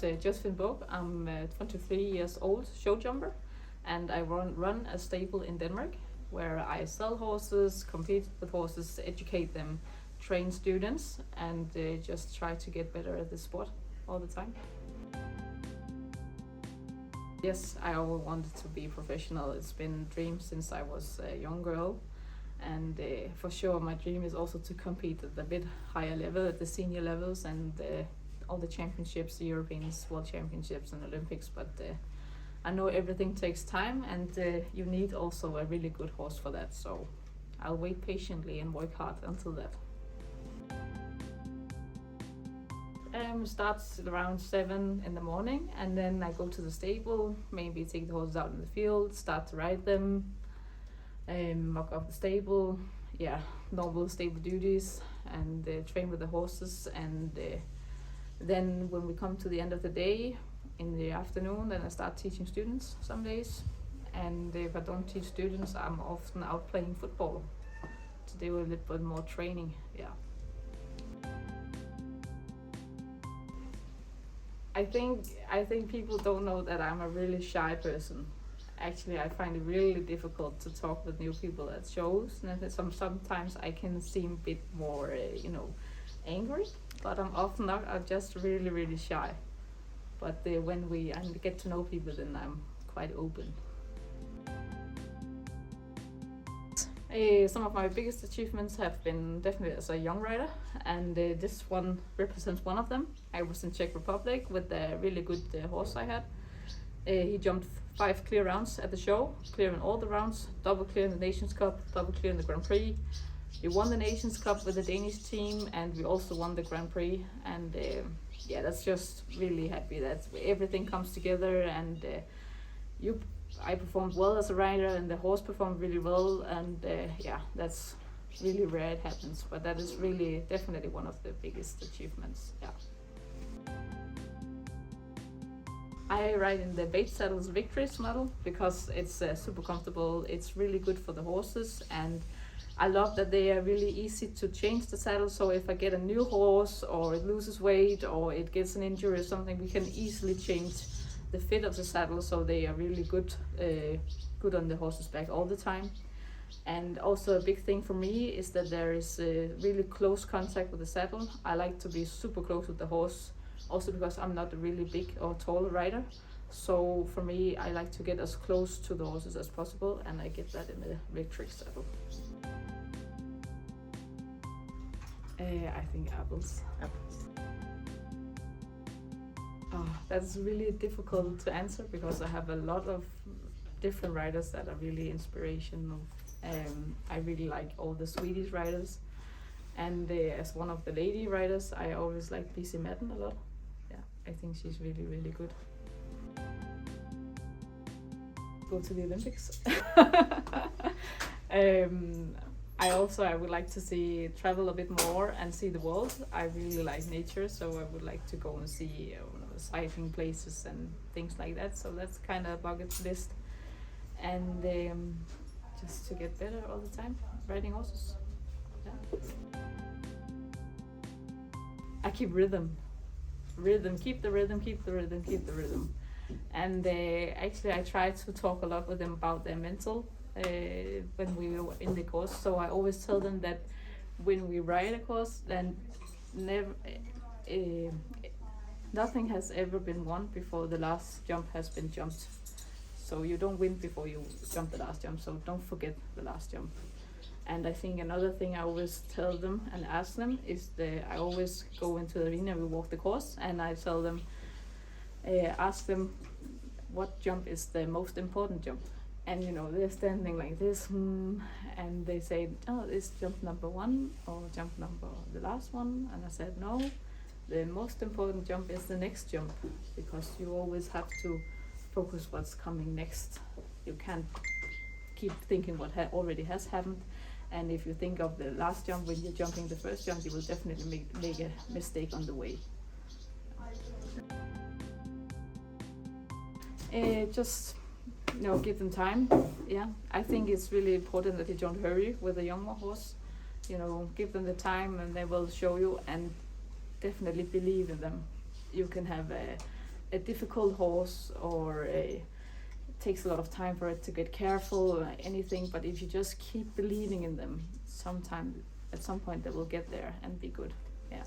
is Josephine Bogh. I'm 23 years old, showjumper, and I run a stable in Denmark where I sell horses, compete with horses, educate them, train students, and just try to get better at the sport all the time. Yes, I always wanted to be professional. It's been a dream since I was a young girl. And for sure, my dream is also to compete at a bit higher level, at the senior levels, and all the championships, the Europeans, World Championships and Olympics. But I know everything takes time, and you need also a really good horse for that. So I'll wait patiently and work hard until that. Starts around 7 in the morning, and then I go to the stable, maybe take the horses out in the field, start to ride them, mock up the stable, normal stable duties, and train with the horses. And then when we come to the end of the day, in the afternoon, then I start teaching students some days. And if I don't teach students, I'm often out playing football to do a little bit more training. I think people don't know that I'm a really shy person. Actually, I find it really difficult to talk with new people at shows, and sometimes I can seem a bit more, angry, but I'm often not. I'm just really, really shy. But when I get to know people, then I'm quite open. Some of my biggest achievements have been definitely as a young rider, and this one represents one of them. I was in Czech Republic with a really good horse I had. He jumped 5 clear rounds at the show, clear in all the rounds, double clear in the Nations Cup, double clear in the Grand Prix. We won the Nations Cup with the Danish team, and we also won the Grand Prix. And that's just really happy that everything comes together, and I performed well as a rider, and the horse performed really well, and that's really rare it happens, but that is really definitely one of the biggest achievements. I ride in the Bates Saddles Victories model because it's super comfortable, it's really good for the horses, and I love that they are really easy to change the saddle. So if I get a new horse, or it loses weight, or it gets an injury or something, we can easily change the fit of the saddle, so they are really good on the horse's back all the time. And also a big thing for me is that there is really close contact with the saddle. I like to be super close with the horse, also because I'm not a really big or tall rider. So for me, I like to get as close to the horses as possible, and I get that in the Victory saddle. I think apples. That's really difficult to answer because I have a lot of different riders that are really inspirational. I really like all the Swedish riders, and as one of the lady riders, I always like Lise Madden a lot. I think she's really, really good. Go to the Olympics. I would like to travel a bit more and see the world. I really like nature, so I would like to go and see sighting places and things like that. So that's kind of a bucket list. And just to get better all the time, riding horses. I keep rhythm, keep the rhythm. And actually I try to talk a lot with them about their mental when we were in the course. So I always tell them that when we ride a course, then nothing has ever been won before the last jump has been jumped. So you don't win before you jump the last jump, so don't forget the last jump. And I think another thing I always tell them and ask them is I always go into the arena, we walk the course, and I tell them, ask them what jump is the most important jump. And they're standing like this, and they say, oh, it's jump number 1 or jump number the last one. And I said, no, the most important jump is the next jump, because you always have to focus what's coming next. You can't keep thinking what already has happened. And if you think of the last jump when you're jumping the first jump, you will definitely make a mistake on the way. Just give them time. I think it's really important that you don't hurry with a younger horse. Give them the time, and they will show you, and definitely believe in them. You can have a difficult horse or it takes a lot of time for it to get careful or anything, but if you just keep believing in them, at some point they will get there and be good. Yeah.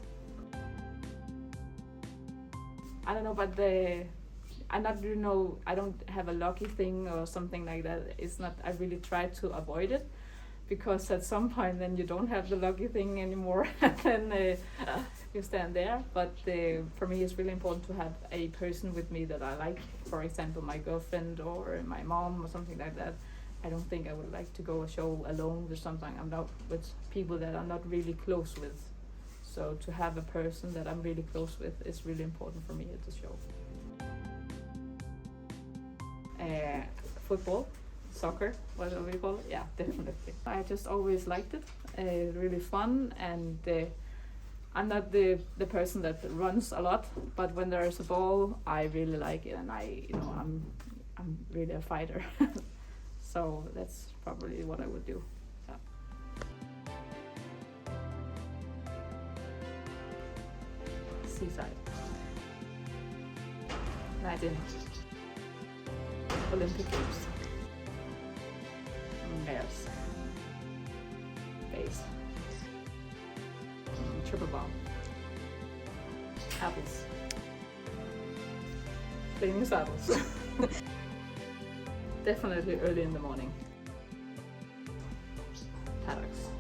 I don't know, but I don't have a lucky thing or something like that. It's not, I really try to avoid it, because at some point then you don't have the lucky thing anymore and then you stand there. But for me it's really important to have a person with me that I like, for example my girlfriend or my mom or something like that. I don't think I would like to go a show alone with something. I'm not with people that I'm not really close with. So to have a person that I'm really close with is really important for me at the show. Football, soccer, whatever you call it. Yeah, definitely. I just always liked it. Really fun, and I'm not the person that runs a lot, but when there is a ball, I really like it, and I'm really a fighter. So that's probably what I would do. Yeah. Seaside. Night in. Olympic Games. Bears. Base. Triple bomb. Apples. Flaming saddles. Definitely early in the morning. Paddocks.